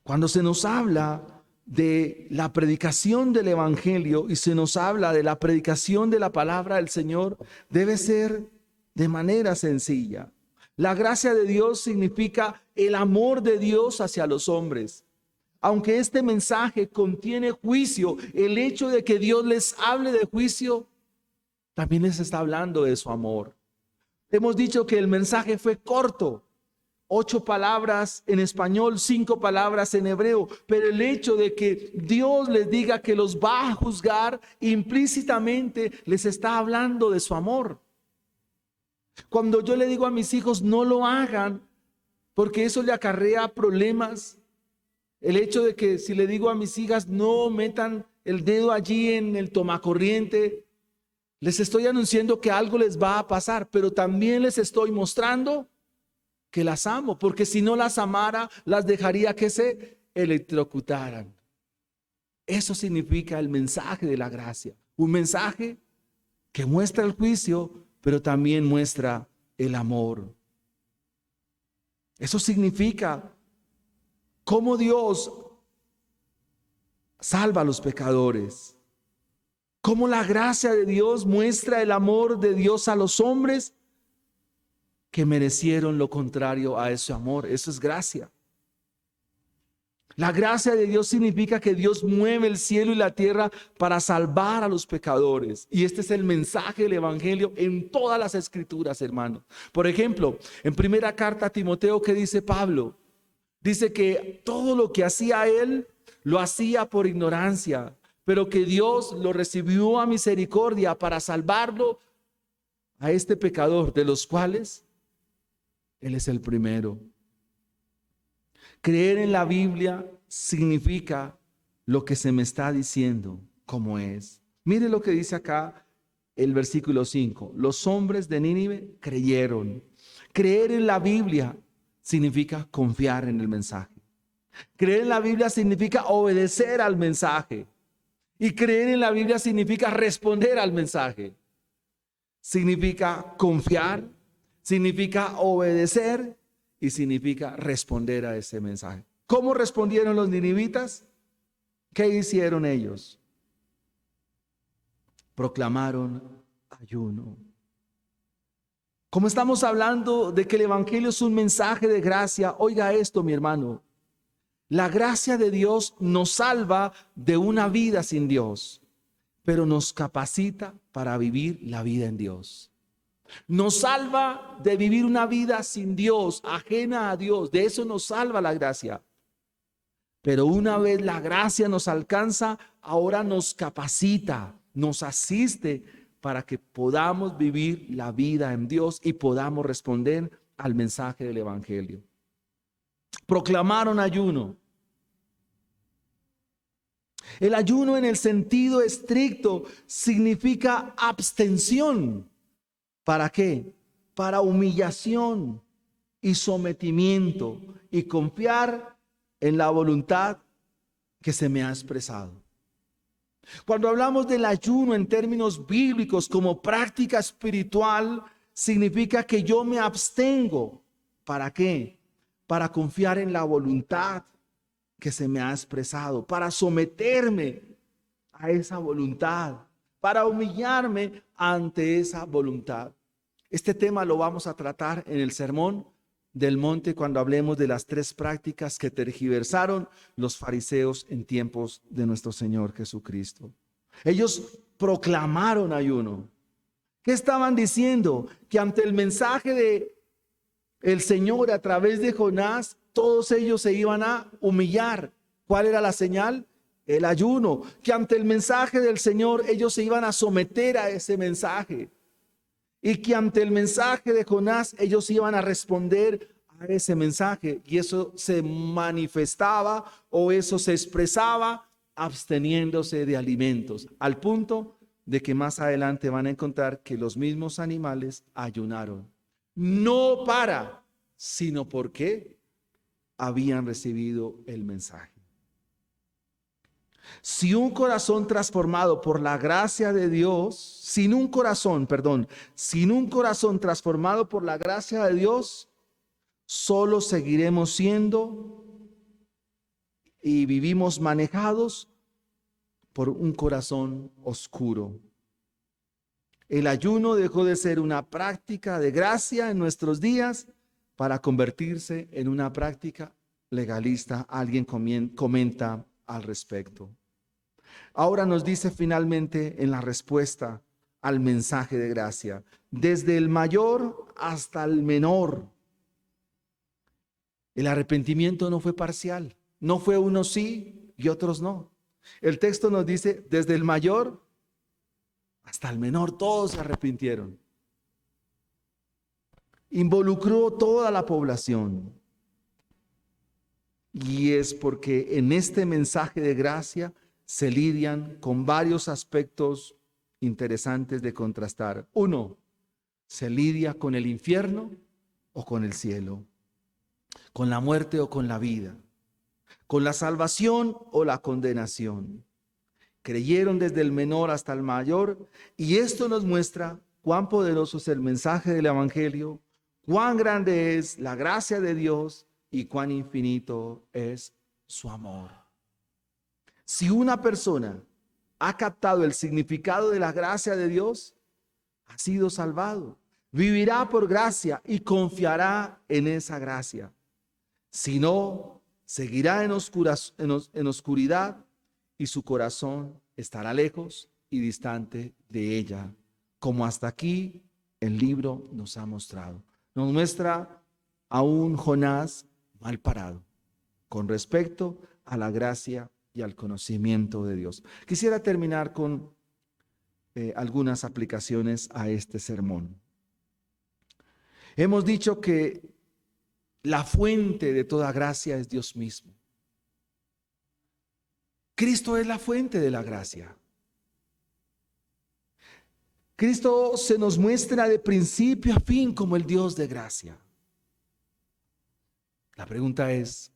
cuando se nos habla de la predicación del Evangelio y se nos habla de la predicación de la palabra del Señor, debe ser de manera sencilla. La gracia de Dios significa el amor de Dios hacia los hombres. Aunque este mensaje contiene juicio, el hecho de que Dios les hable de juicio, también les está hablando de su amor. Hemos dicho que el mensaje fue corto. 8 palabras en español, 5 palabras en hebreo, pero el hecho de que Dios les diga que los va a juzgar, implícitamente les está hablando de su amor. Cuando yo le digo a mis hijos no lo hagan, porque eso le acarrea problemas, el hecho de que si le digo a mis hijas no metan el dedo allí en el tomacorriente, les estoy anunciando que algo les va a pasar, pero también les estoy mostrando que las amo, porque si no las amara, las dejaría que se electrocutaran. Eso significa el mensaje de la gracia, un mensaje que muestra el juicio, pero también muestra el amor. Eso significa cómo Dios salva a los pecadores, cómo la gracia de Dios muestra el amor de Dios a los hombres que merecieron lo contrario a ese amor. Eso es gracia. La gracia de Dios significa que Dios mueve el cielo y la tierra para salvar a los pecadores. Y este es el mensaje del Evangelio en todas las escrituras, hermanos. Por ejemplo, en primera carta a Timoteo, ¿qué dice Pablo? Dice que todo lo que hacía él, lo hacía por ignorancia, pero que Dios lo recibió a misericordia para salvarlo a este pecador, de los cuales Él es el primero. Creer en la Biblia significa lo que se me está diciendo, como es. Mire lo que dice acá el versículo 5. Los hombres de Nínive creyeron. Creer en la Biblia significa confiar en el mensaje. Creer en la Biblia significa obedecer al mensaje. Y creer en la Biblia significa responder al mensaje. Significa confiar, significa obedecer y significa responder a ese mensaje. ¿Cómo respondieron los ninivitas? ¿Qué hicieron ellos? Proclamaron ayuno. Como estamos hablando de que el Evangelio es un mensaje de gracia, oiga esto, mi hermano. La gracia de Dios nos salva de una vida sin Dios, pero nos capacita para vivir la vida en Dios. Nos salva de vivir una vida sin Dios, ajena a Dios. De eso nos salva la gracia. Pero una vez la gracia nos alcanza, ahora nos capacita, nos asiste para que podamos vivir la vida en Dios y podamos responder al mensaje del Evangelio. Proclamaron ayuno. El ayuno en el sentido estricto significa abstención. ¿Para qué? Para humillación y sometimiento y confiar en la voluntad que se me ha expresado. Cuando hablamos del ayuno en términos bíblicos como práctica espiritual, significa que yo me abstengo. ¿Para qué? Para confiar en la voluntad que se me ha expresado, para someterme a esa voluntad, para humillarme ante esa voluntad. Este tema lo vamos a tratar en el sermón del monte cuando hablemos de las 3 prácticas que tergiversaron los fariseos en tiempos de nuestro Señor Jesucristo. Ellos proclamaron ayuno. ¿Qué estaban diciendo? Que ante el mensaje de el Señor a través de Jonás, todos ellos se iban a humillar. ¿Cuál era la señal? El ayuno. Que ante el mensaje del Señor ellos se iban a someter a ese mensaje. Y que ante el mensaje de Jonás ellos iban a responder a ese mensaje. Y eso se manifestaba o eso se expresaba absteniéndose de alimentos. Al punto de que más adelante van a encontrar que los mismos animales ayunaron. No para, sino porque habían recibido el mensaje. Si un corazón transformado por la gracia de Dios, sin un corazón transformado por la gracia de Dios, solo seguiremos siendo y vivimos manejados por un corazón oscuro. El ayuno dejó de ser una práctica de gracia en nuestros días para convertirse en una práctica legalista. Alguien comenta al respecto. Ahora nos dice finalmente en la respuesta al mensaje de gracia, desde el mayor hasta el menor. El arrepentimiento no fue parcial, no fue unos sí y otros no. El texto nos dice, desde el mayor hasta el menor, todos se arrepintieron. Involucró toda la población. Y es porque en este mensaje de gracia se lidian con varios aspectos interesantes de contrastar. Uno, se lidia con el infierno o con el cielo, con la muerte o con la vida, con la salvación o la condenación. Creyeron desde el menor hasta el mayor, y esto nos muestra cuán poderoso es el mensaje del evangelio, cuán grande es la gracia de Dios y cuán infinito es su amor. Si una persona ha captado el significado de la gracia de Dios, ha sido salvado, vivirá por gracia y confiará en esa gracia. Si no, seguirá en oscuridad y su corazón estará lejos y distante de ella, como hasta aquí el libro nos ha mostrado. Nos muestra a un Jonás mal parado con respecto a la gracia y al conocimiento de Dios. Quisiera terminar con algunas aplicaciones a este sermón. Hemos dicho que la fuente de toda gracia es Dios mismo. Cristo es la fuente de la gracia. Cristo se nos muestra de principio a fin como el Dios de gracia. La pregunta es,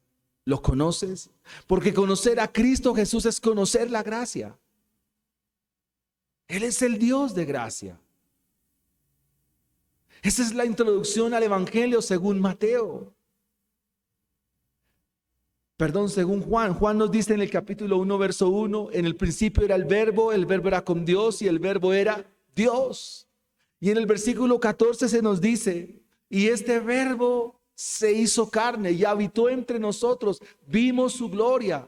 ¿lo conoces? Porque conocer a Cristo Jesús es conocer la gracia. Él es el Dios de gracia. Esa es la introducción al Evangelio según Mateo. Según Juan. Juan nos dice en el capítulo 1, verso 1, en el principio era el verbo era con Dios y el verbo era Dios. Y en el versículo 14 se nos dice, y este verbo se hizo carne y habitó entre nosotros, vimos su gloria,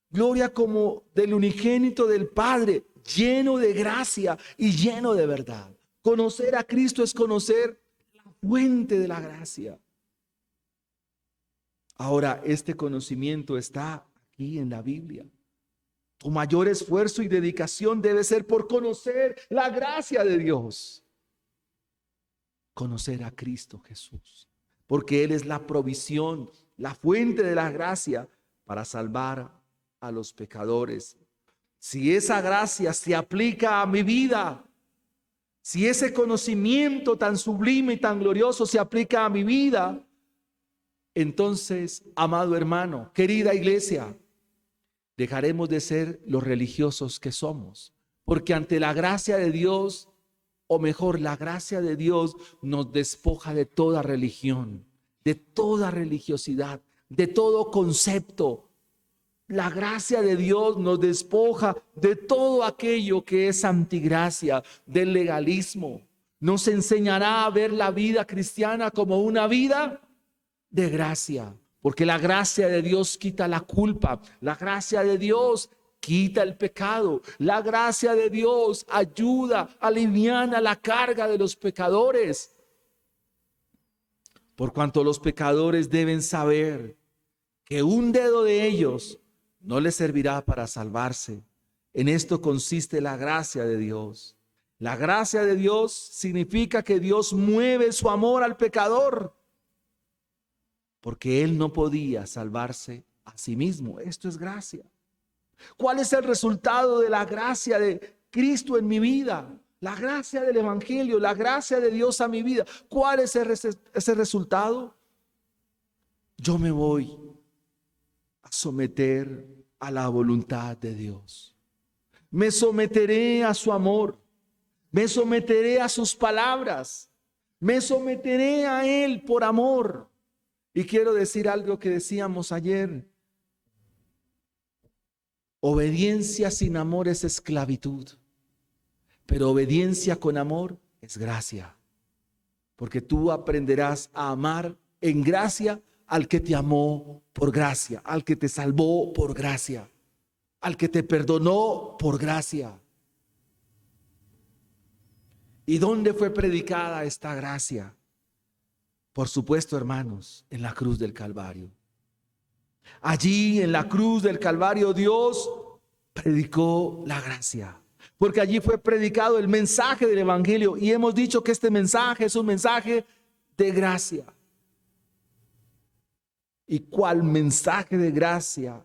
gloria como del unigénito del Padre, lleno de gracia y lleno de verdad. Conocer a Cristo es conocer la fuente de la gracia. Ahora, este conocimiento está aquí en la Biblia. Tu mayor esfuerzo y dedicación debe ser por conocer la gracia de Dios. Conocer a Cristo Jesús, porque Él es la provisión, la fuente de la gracia para salvar a los pecadores. Si esa gracia se aplica a mi vida, si ese conocimiento tan sublime y tan glorioso se aplica a mi vida, entonces, amado hermano, querida iglesia, dejaremos de ser los religiosos que somos, porque ante la gracia de Dios, o mejor, la gracia de Dios nos despoja de toda religión, de toda religiosidad, de todo concepto. La gracia de Dios nos despoja de todo aquello que es antigracia, del legalismo. Nos enseñará a ver la vida cristiana como una vida de gracia, porque la gracia de Dios quita la culpa, la gracia de Dios quita el pecado, la gracia de Dios ayuda, aliviana la carga de los pecadores. Por cuanto los pecadores deben saber que un dedo de ellos no les servirá para salvarse. En esto consiste la gracia de Dios. La gracia de Dios significa que Dios mueve su amor al pecador, porque él no podía salvarse a sí mismo. Esto es gracia. ¿Cuál es el resultado de la gracia de Cristo en mi vida? La gracia del Evangelio, la gracia de Dios a mi vida. ¿Cuál es ese resultado? Yo me voy a someter a la voluntad de Dios. Me someteré a su amor. Me someteré a sus palabras. Me someteré a Él por amor. Y quiero decir algo que decíamos ayer. Obediencia sin amor es esclavitud, pero obediencia con amor es gracia. Porque tú aprenderás a amar en gracia al que te amó por gracia, al que te salvó por gracia, al que te perdonó por gracia. ¿Y dónde fue predicada esta gracia? Por supuesto, hermanos, en la cruz del Calvario. Allí en la cruz del Calvario Dios predicó la gracia, porque allí fue predicado el mensaje del Evangelio, y hemos dicho que este mensaje es un mensaje de gracia. ¿Y cuál mensaje de gracia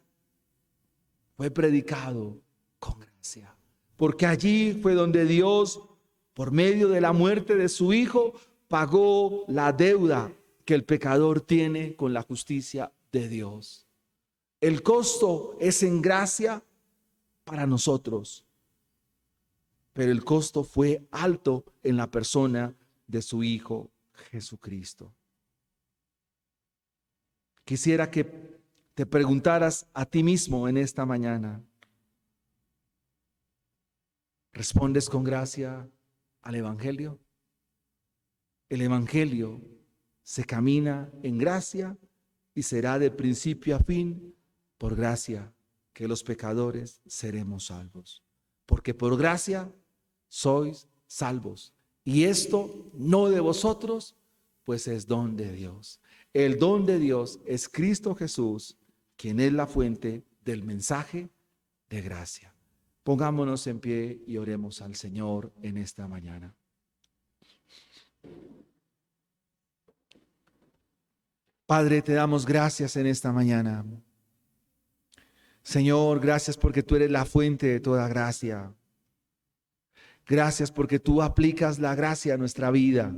fue predicado? Con gracia, porque allí fue donde Dios, por medio de la muerte de su Hijo, pagó la deuda que el pecador tiene con la justicia de Dios. El costo es en gracia para nosotros, pero el costo fue alto en la persona de su Hijo Jesucristo. Quisiera que te preguntaras a ti mismo en esta mañana: ¿respondes con gracia al Evangelio? El Evangelio se camina en gracia y será de principio a fin por gracia que los pecadores seremos salvos. Porque por gracia sois salvos. Y esto no de vosotros, pues es don de Dios. El don de Dios es Cristo Jesús, quien es la fuente del mensaje de gracia. Pongámonos en pie y oremos al Señor en esta mañana. Padre, te damos gracias en esta mañana. Señor, gracias porque tú eres la fuente de toda gracia. Gracias porque tú aplicas la gracia a nuestra vida.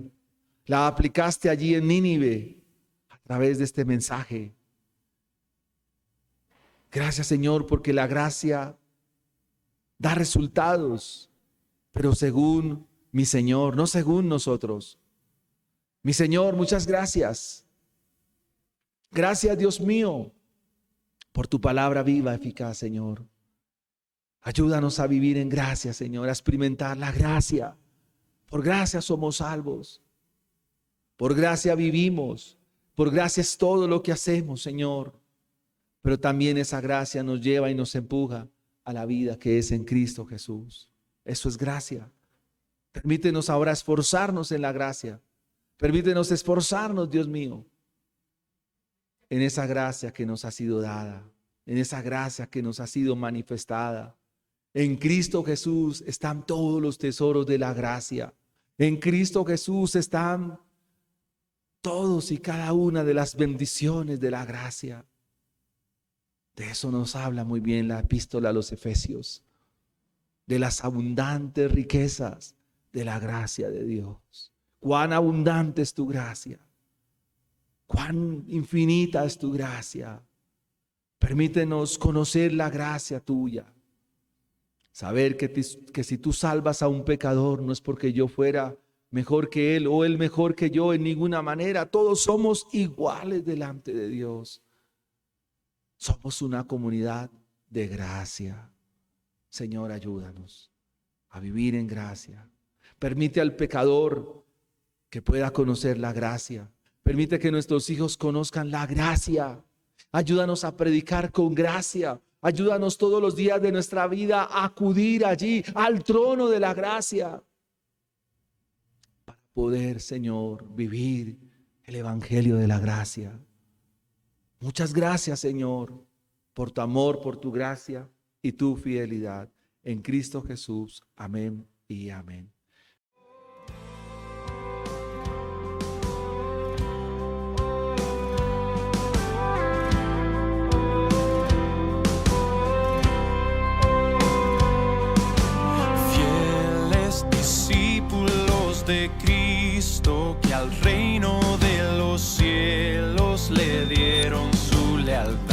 La aplicaste allí en Nínive a través de este mensaje. Gracias, Señor, porque la gracia da resultados, pero según mi Señor, no según nosotros. Mi Señor, muchas gracias. Gracias, Dios mío, por tu palabra viva, eficaz, Señor. Ayúdanos a vivir en gracia, Señor, a experimentar la gracia. Por gracia somos salvos. Por gracia vivimos. Por gracia es todo lo que hacemos, Señor. Pero también esa gracia nos lleva y nos empuja a la vida que es en Cristo Jesús. Eso es gracia. Permítenos ahora esforzarnos en la gracia. Permítenos esforzarnos, Dios mío, en esa gracia que nos ha sido dada, en esa gracia que nos ha sido manifestada. En Cristo Jesús están todos los tesoros de la gracia. En Cristo Jesús están todos y cada una de las bendiciones de la gracia. De eso nos habla muy bien la epístola a los Efesios, de las abundantes riquezas de la gracia de Dios. Cuán abundante es tu gracia. Cuán infinita es tu gracia. Permítenos conocer la gracia tuya. Saber que si tú salvas a un pecador no es porque yo fuera mejor que él o él mejor que yo en ninguna manera. Todos somos iguales delante de Dios. Somos una comunidad de gracia. Señor, ayúdanos a vivir en gracia. Permite al pecador que pueda conocer la gracia. Permite que nuestros hijos conozcan la gracia. Ayúdanos a predicar con gracia. Ayúdanos todos los días de nuestra vida a acudir allí al trono de la gracia para poder, Señor, vivir el evangelio de la gracia. Muchas gracias, Señor, por tu amor, por tu gracia y tu fidelidad. En Cristo Jesús. Amén y amén. De Cristo, que al reino de los cielos le dieron su lealtad.